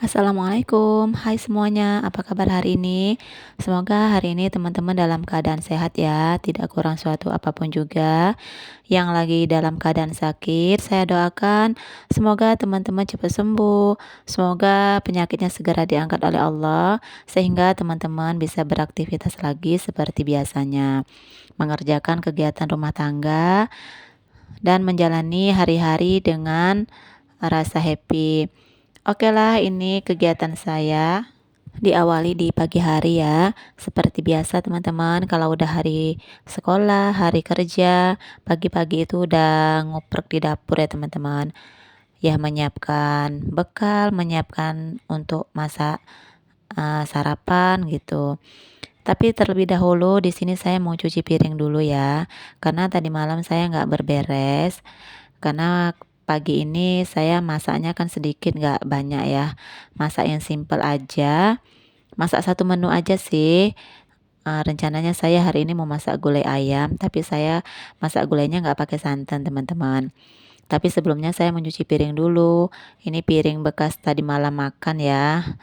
Assalamualaikum, hai semuanya, apa kabar hari ini? Semoga hari ini teman-teman dalam keadaan sehat ya, tidak kurang suatu apapun juga. Yang lagi dalam keadaan sakit, saya doakan semoga teman-teman cepat sembuh, semoga penyakitnya segera diangkat oleh Allah, sehingga teman-teman bisa beraktivitas lagi seperti biasanya, mengerjakan kegiatan rumah tangga, dan menjalani hari-hari dengan rasa happy. Oke lah, ini kegiatan saya diawali di pagi hari ya. Seperti biasa teman-teman, kalau udah hari sekolah, hari kerja, pagi-pagi itu udah ngoprek di dapur ya teman-teman. Ya menyiapkan bekal, menyiapkan untuk masak sarapan gitu. Tapi terlebih dahulu di sini saya mau cuci piring dulu ya, karena tadi malam saya nggak berberes. Karena pagi ini saya masaknya kan sedikit nggak banyak ya, masak yang simple aja, masak satu menu aja sih. Rencananya saya hari ini mau masak gulai ayam, tapi saya masak gulainya nggak pakai santan teman-teman. Tapi sebelumnya saya mencuci piring dulu. Ini piring bekas tadi malam makan ya.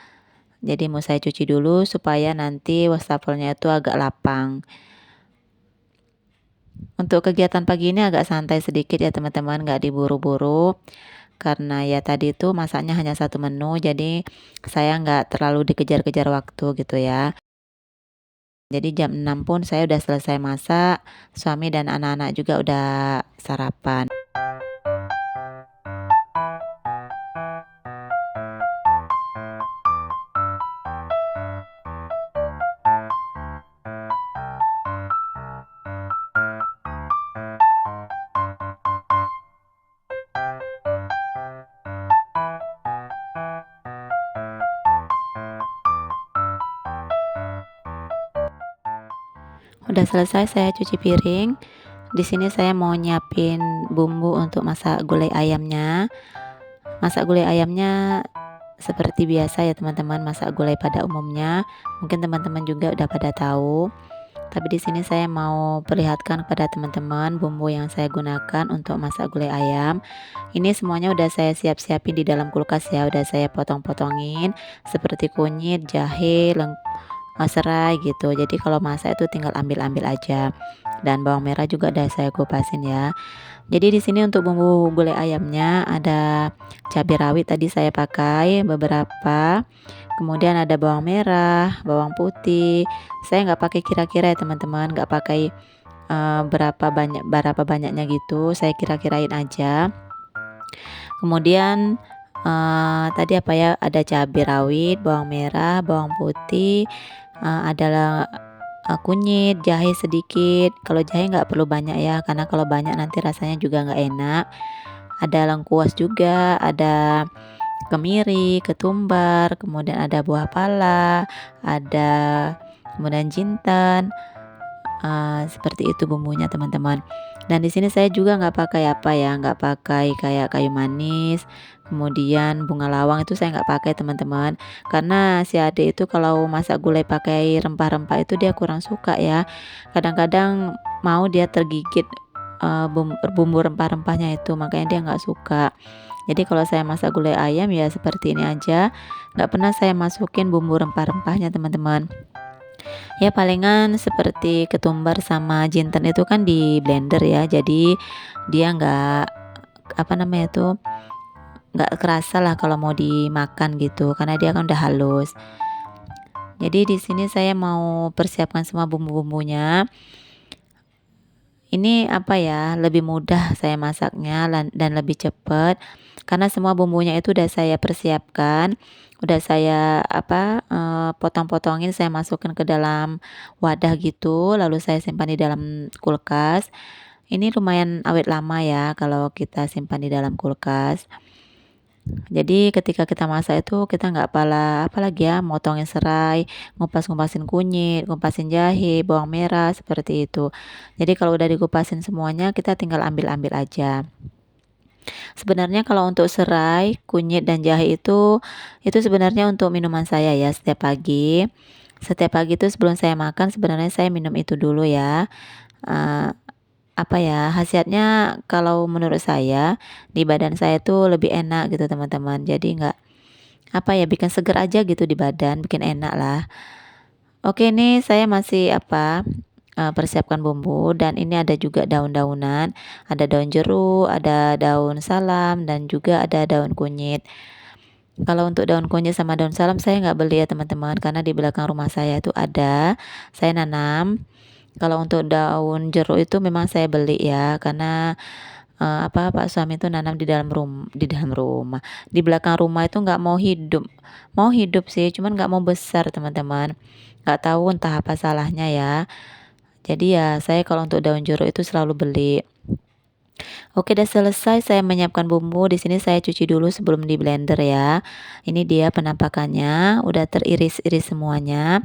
Jadi mau saya cuci dulu supaya nanti wastafelnya itu agak lapang. Untuk kegiatan pagi ini agak santai sedikit ya teman-teman, nggak diburu-buru. Karena ya tadi itu masaknya hanya satu menu, jadi saya nggak terlalu dikejar-kejar waktu gitu ya. Jadi jam 6 pun saya udah selesai masak, suami dan anak-anak juga udah sarapan. Udah selesai saya cuci piring. Di sini saya mau nyiapin bumbu untuk masak gulai ayamnya. Masak gulai ayamnya seperti biasa ya teman-teman, masak gulai pada umumnya. Mungkin teman-teman juga udah pada tahu. Tapi di sini saya mau perlihatkan kepada teman-teman bumbu yang saya gunakan untuk masak gulai ayam. Ini semuanya udah saya siap-siapin di dalam kulkas ya, udah saya potong-potongin seperti kunyit, jahe, serai gitu. Jadi kalau masak itu tinggal ambil-ambil aja. Dan bawang merah juga udah saya kupasin ya. Jadi di sini untuk bumbu gulai ayamnya ada cabai rawit tadi saya pakai beberapa. Kemudian ada bawang merah, bawang putih. Saya nggak pakai kira-kira ya teman-teman, nggak pakai berapa banyaknya gitu. Saya kira-kirain aja. Kemudian tadi apa ya? Ada cabai rawit, bawang merah, bawang putih, adalah kunyit, jahe sedikit. Kalau jahe nggak perlu banyak ya, karena kalau banyak nanti rasanya juga nggak enak. Ada lengkuas juga, ada kemiri, ketumbar, kemudian ada buah pala, ada kemudian jinten. Seperti itu bumbunya teman-teman. Dan di sini saya juga nggak pakai apa ya, nggak pakai kayak kayu manis, kemudian bunga lawang itu saya nggak pakai teman-teman. Karena si adik itu kalau masak gulai pakai rempah-rempah itu dia kurang suka ya. Kadang-kadang mau dia tergigit bumbu rempah-rempahnya itu, makanya dia nggak suka. Jadi kalau saya masak gulai ayam ya seperti ini aja, nggak pernah saya masukin bumbu rempah-rempahnya teman-teman. Ya palingan seperti ketumbar sama jinten itu kan di blender ya, jadi dia nggak apa namanya tuh nggak kerasa lah kalau mau dimakan gitu, karena dia kan udah halus. Jadi di sini saya mau persiapkan semua bumbu-bumbunya. Ini apa ya, lebih mudah saya masaknya dan lebih cepat karena semua bumbunya itu udah saya persiapkan, udah saya potong-potongin, saya masukkan ke dalam wadah gitu, lalu saya simpan di dalam kulkas. Ini lumayan awet lama ya kalau kita simpan di dalam kulkas. Jadi ketika kita masak itu kita nggak apalagi ya, motongin serai, ngupas-ngupasin kunyit, ngupasin jahe, bawang merah seperti itu. Jadi kalau udah dikupasin semuanya kita tinggal ambil-ambil aja. Sebenarnya kalau untuk serai, kunyit dan jahe itu sebenarnya untuk minuman saya ya setiap pagi. Setiap pagi itu sebelum saya makan sebenarnya saya minum itu dulu ya. Eh, apa ya, khasiatnya kalau menurut saya di badan saya tuh lebih enak gitu teman-teman. Jadi nggak apa ya, bikin seger aja gitu di badan, bikin enak lah. Oke, ini saya masih persiapkan bumbu dan ini ada juga daun-daunan, ada daun jeruk, ada daun salam dan juga ada daun kunyit. Kalau untuk daun kunyit sama daun salam saya nggak beli ya teman-teman, karena di belakang rumah saya itu ada, saya nanam. Kalau untuk daun jeruk itu memang saya beli ya, karena pak suami itu nanam di dalam rumah, di belakang rumah itu nggak mau hidup sih, cuman nggak mau besar teman-teman. Nggak tahu entah apa salahnya ya. Jadi ya saya kalau untuk daun jeruk itu selalu beli. Oke, udah selesai saya menyiapkan bumbu. Di sini saya cuci dulu sebelum di blender ya. Ini dia penampakannya, udah teriris-iris semuanya.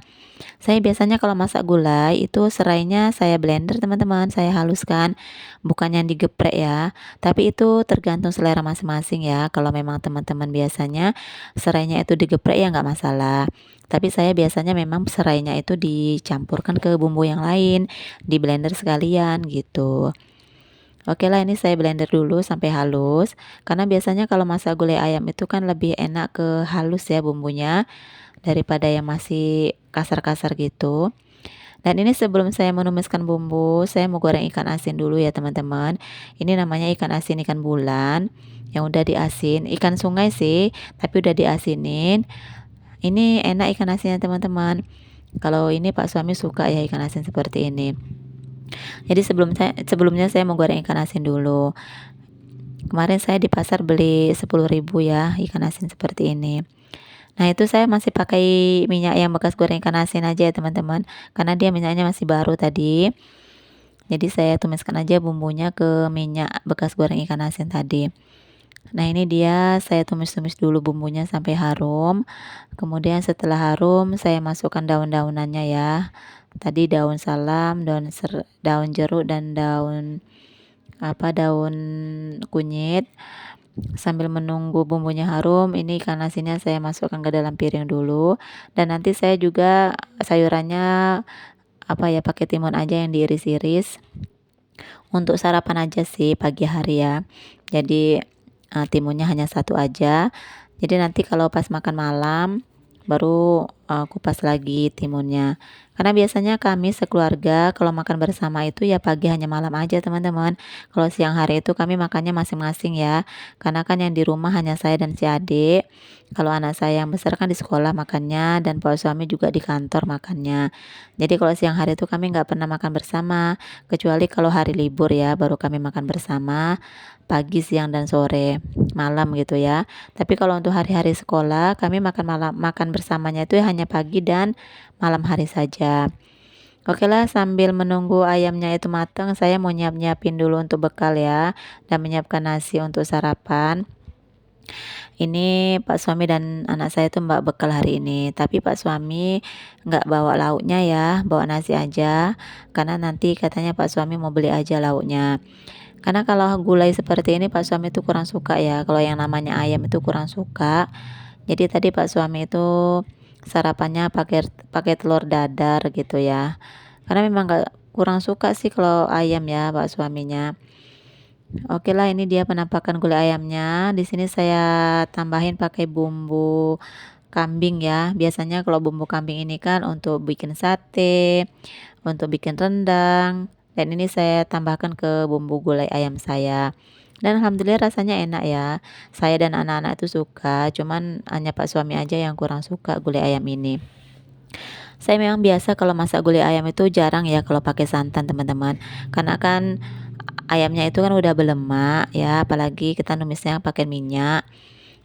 Saya biasanya kalau masak gulai itu serainya saya blender teman-teman, saya haluskan, bukan yang digeprek ya. Tapi itu tergantung selera masing-masing ya. Kalau memang teman-teman biasanya serainya itu digeprek ya nggak masalah. Tapi saya biasanya memang serainya itu dicampurkan ke bumbu yang lain, di blender sekalian gitu. Oke lah, ini saya blender dulu sampai halus. Karena biasanya kalau masak gulai ayam itu kan lebih enak ke halus ya bumbunya daripada yang masih kasar-kasar gitu. Dan ini sebelum saya menumiskan bumbu, saya mau goreng ikan asin dulu ya teman-teman. Ini namanya ikan asin ikan bulan yang udah diasin, ikan sungai sih, tapi udah diasinin. Ini enak ikan asinnya teman-teman. Kalau ini Pak suami suka ya ikan asin seperti ini. Jadi sebelumnya saya mau goreng ikan asin dulu. Kemarin saya di pasar beli 10.000 ya ikan asin seperti ini. Nah, itu saya masih pakai minyak yang bekas goreng ikan asin aja ya teman-teman, karena dia minyaknya masih baru tadi. Jadi saya tumiskan aja bumbunya ke minyak bekas goreng ikan asin tadi. Nah, ini dia saya tumis-tumis dulu bumbunya sampai harum. Kemudian setelah harum saya masukkan daun-daunannya ya. Tadi daun salam, daun jeruk dan daun kunyit. Sambil menunggu bumbunya harum, ini ikan asinnya saya masukkan ke dalam piring dulu. Dan nanti saya juga sayurannya pakai timun aja yang diiris-iris. Untuk sarapan aja sih pagi hari ya. Jadi timunnya hanya satu aja. Jadi nanti kalau pas makan malam baru kupas lagi timunnya. Karena biasanya kami sekeluarga kalau makan bersama itu ya pagi hanya malam aja teman-teman. Kalau siang hari itu kami makannya masing-masing ya. Karena kan yang di rumah hanya saya dan si adik. Kalau anak saya yang besar kan di sekolah makannya dan pak suami juga di kantor makannya. Jadi kalau siang hari itu kami nggak pernah makan bersama. Kecuali kalau hari libur ya baru kami makan bersama pagi, siang dan sore, malam gitu ya. Tapi kalau untuk hari-hari sekolah kami makan bersamanya itu hanya pagi dan malam hari saja. Oke lah, sambil menunggu ayamnya itu matang, saya mau nyiapin dulu untuk bekal ya, dan menyiapkan nasi untuk sarapan. Ini Pak suami dan anak saya tuh mbak bekal hari ini, tapi Pak suami nggak bawa lauknya ya, bawa nasi aja, karena nanti katanya Pak suami mau beli aja lauknya. Karena kalau gulai seperti ini Pak suami itu kurang suka ya, kalau yang namanya ayam itu kurang suka. Jadi tadi Pak suami itu sarapannya pakai pakai telur dadar gitu ya. Karena memang nggak kurang suka sih kalau ayam ya Pak suaminya. Oke lah, ini dia penampakan gulai ayamnya. Di sini saya tambahin pakai bumbu kambing ya. Biasanya kalau bumbu kambing ini kan untuk bikin sate, untuk bikin rendang. Dan ini saya tambahkan ke bumbu gulai ayam saya. Dan alhamdulillah rasanya enak ya. Saya dan anak-anak itu suka, cuman hanya Pak suami aja yang kurang suka gulai ayam ini. Saya memang biasa kalau masak gulai ayam itu jarang ya kalau pakai santan teman-teman. Karena kan ayamnya itu kan udah berlemak ya, apalagi kita numisnya pakai minyak.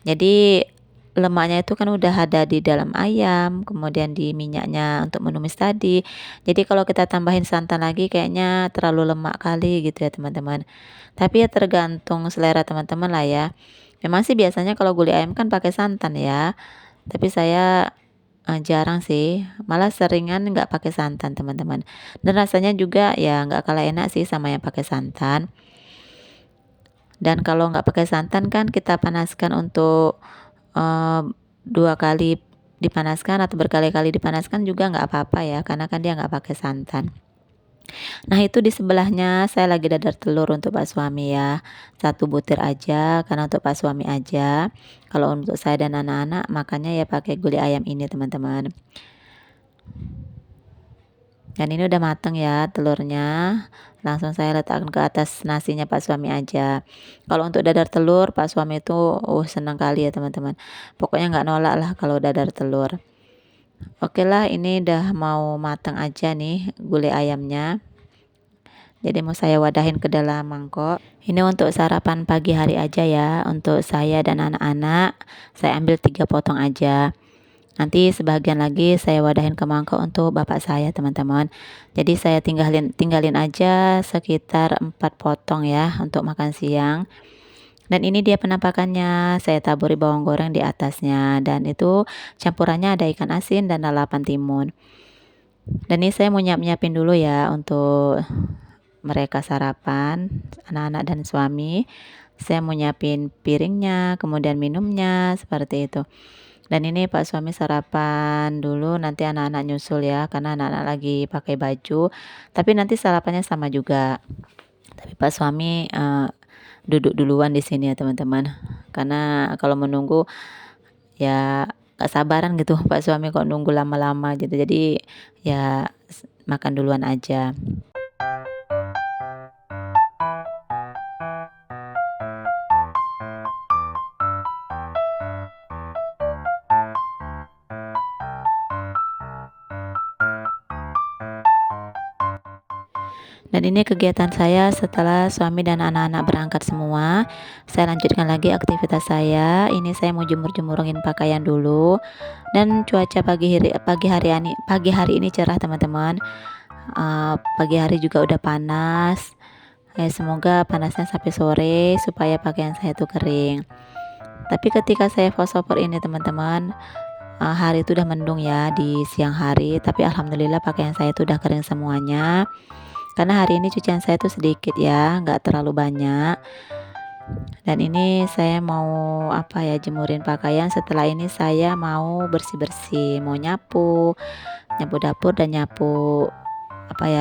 Jadi lemaknya itu kan udah ada di dalam ayam, kemudian di minyaknya untuk menumis tadi. Jadi kalau kita tambahin santan lagi kayaknya terlalu lemak kali gitu ya teman-teman. Tapi ya tergantung selera teman-teman lah ya. Memang sih biasanya kalau gulai ayam kan pakai santan ya. Tapi saya jarang sih, malah seringan nggak pakai santan teman-teman. Dan rasanya juga ya nggak kalah enak sih sama yang pakai santan. Dan kalau nggak pakai santan kan kita panaskan untuk 2 kali dipanaskan atau berkali-kali dipanaskan juga nggak apa-apa ya, karena kan dia nggak pakai santan. Nah itu di sebelahnya saya lagi dadar telur untuk pak suami ya, 1 butir aja karena untuk pak suami aja. Kalau untuk saya dan anak-anak makannya ya pakai gulai ayam ini teman-teman. Dan ini udah mateng ya telurnya, langsung saya letakkan ke atas nasinya pak suami aja. Kalau untuk dadar telur pak suami itu senang kali ya teman-teman, pokoknya nggak nolak lah kalau dadar telur. Oke lah, ini udah mau matang aja nih gulai ayamnya, jadi mau saya wadahin ke dalam mangkok. Ini untuk sarapan pagi hari aja ya, untuk saya dan anak-anak saya ambil 3 potong aja. Nanti sebagian lagi saya wadahin ke mangkok untuk bapak saya teman-teman. Jadi saya tinggalin aja sekitar 4 potong ya untuk makan siang. Dan ini dia penampakannya, saya taburi bawang goreng di atasnya, dan itu campurannya ada ikan asin dan lalapan timun. Dan ini saya mau nyiapin dulu ya untuk mereka sarapan, anak-anak dan suami. Saya mau nyiapin piringnya, kemudian minumnya, seperti itu. Dan ini pak suami sarapan dulu, nanti anak-anak nyusul ya, karena anak-anak lagi pakai baju. Tapi nanti sarapannya sama juga. Tapi pak suami duduk duluan di sini ya teman-teman. Karena kalau menunggu ya gak sabaran gitu pak suami kok nunggu lama-lama gitu. Jadi ya makan duluan aja. Dan ini kegiatan saya setelah suami dan anak-anak berangkat semua. Saya lanjutkan lagi aktivitas saya. Ini saya mau jemur-jemurin pakaian dulu. Dan cuaca pagi hari ini cerah teman-teman. Pagi hari juga udah panas. Semoga panasnya sampai sore supaya pakaian saya tuh kering. Tapi ketika saya voice over ini teman-teman, hari itu udah mendung ya di siang hari. Tapi alhamdulillah pakaian saya tuh udah kering semuanya. Karena hari ini cucian saya tuh sedikit ya, nggak terlalu banyak. Dan ini saya mau jemurin pakaian. Setelah ini saya mau bersih-bersih, mau nyapu dapur dan nyapu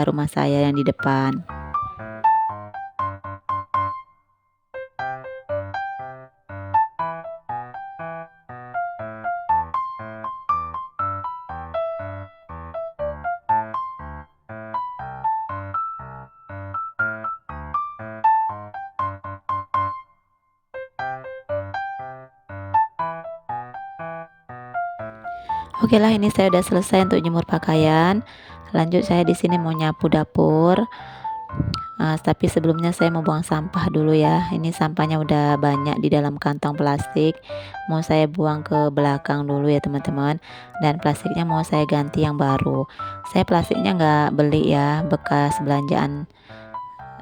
rumah saya yang di depan. Oke lah, ini saya udah selesai untuk jemur pakaian. Lanjut saya di sini mau nyapu dapur. Tapi sebelumnya saya mau buang sampah dulu ya. Ini sampahnya udah banyak di dalam kantong plastik. Mau saya buang ke belakang dulu ya teman-teman. Dan plastiknya mau saya ganti yang baru. Saya plastiknya nggak beli ya, bekas belanjaan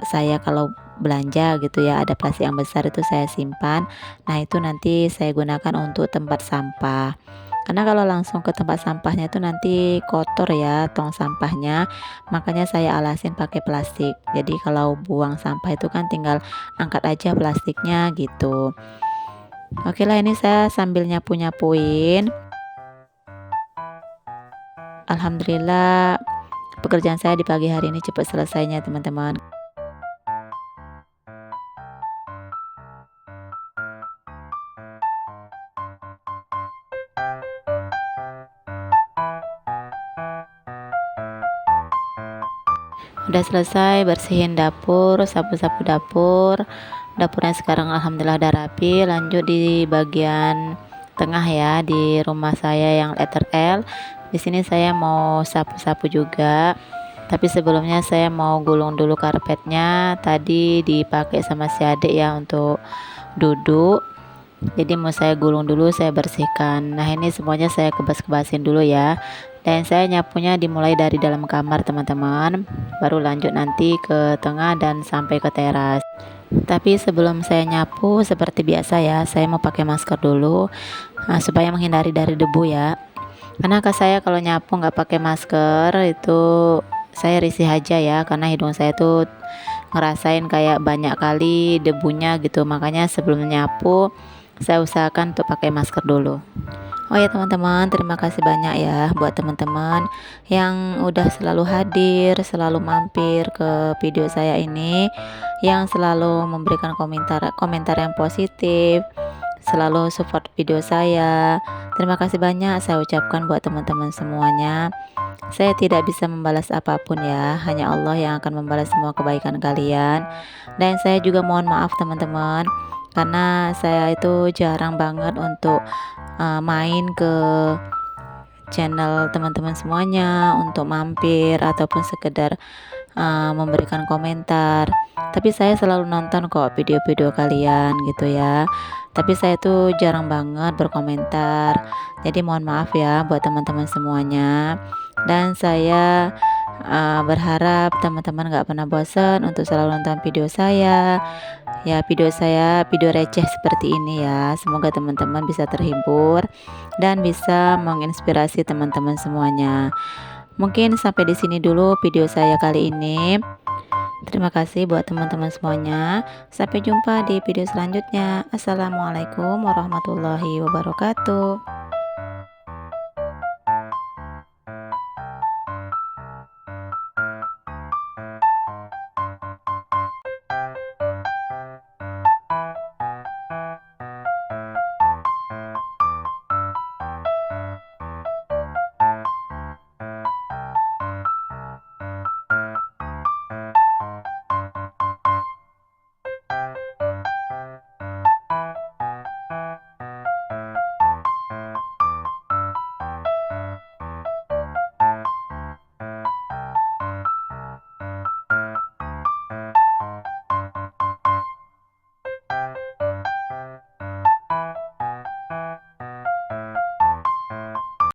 saya kalau belanja gitu ya. Ada plastik yang besar itu saya simpan. Nah itu nanti saya gunakan untuk tempat sampah. Karena kalau langsung ke tempat sampahnya itu nanti kotor ya tong sampahnya, makanya saya alasin pakai plastik. Jadi kalau buang sampah itu kan tinggal angkat aja plastiknya gitu. Oke lah, ini saya sambil nyapuin. Alhamdulillah pekerjaan saya di pagi hari ini cepat selesainya teman-teman. Udah selesai bersihin dapur, sapu-sapu dapur. Dapurnya sekarang alhamdulillah udah rapi. Lanjut di bagian tengah ya, di rumah saya yang letter L. Di sini saya mau sapu-sapu juga. Tapi sebelumnya saya mau gulung dulu karpetnya. Tadi dipakai sama si adik ya untuk duduk. Jadi mau saya gulung dulu, saya bersihkan. Nah ini semuanya saya kebas-kebasin dulu ya. Dan saya nyapunya dimulai dari dalam kamar teman-teman, baru lanjut nanti ke tengah dan sampai ke teras. Tapi sebelum saya nyapu seperti biasa ya, saya mau pakai masker dulu supaya menghindari dari debu ya. Karena saya kalau nyapu nggak pakai masker itu saya risih aja ya, karena hidung saya tuh ngerasain kayak banyak kali debunya gitu. Makanya sebelum nyapu saya usahakan untuk pakai masker dulu. Oh ya teman-teman, terima kasih banyak ya buat teman-teman yang udah selalu hadir, selalu mampir ke video saya ini, yang selalu memberikan komentar yang positif, selalu support video saya. Terima kasih banyak saya ucapkan buat teman-teman semuanya. Saya tidak bisa membalas apapun ya, hanya Allah yang akan membalas semua kebaikan kalian. Dan saya juga mohon maaf teman-teman, karena saya itu jarang banget untuk main ke channel teman-teman semuanya untuk mampir ataupun sekedar memberikan komentar. Tapi saya selalu nonton kok video-video kalian gitu ya. Tapi saya tuh jarang banget berkomentar. Jadi mohon maaf ya buat teman-teman semuanya. Dan saya berharap teman-teman gak pernah bosan untuk selalu nonton video saya. Ya, video saya video receh seperti ini ya. Semoga teman-teman bisa terhibur dan bisa menginspirasi teman-teman semuanya. Mungkin sampai di sini dulu video saya kali ini. Terima kasih buat teman-teman semuanya. Sampai jumpa di video selanjutnya. Assalamualaikum warahmatullahi wabarakatuh.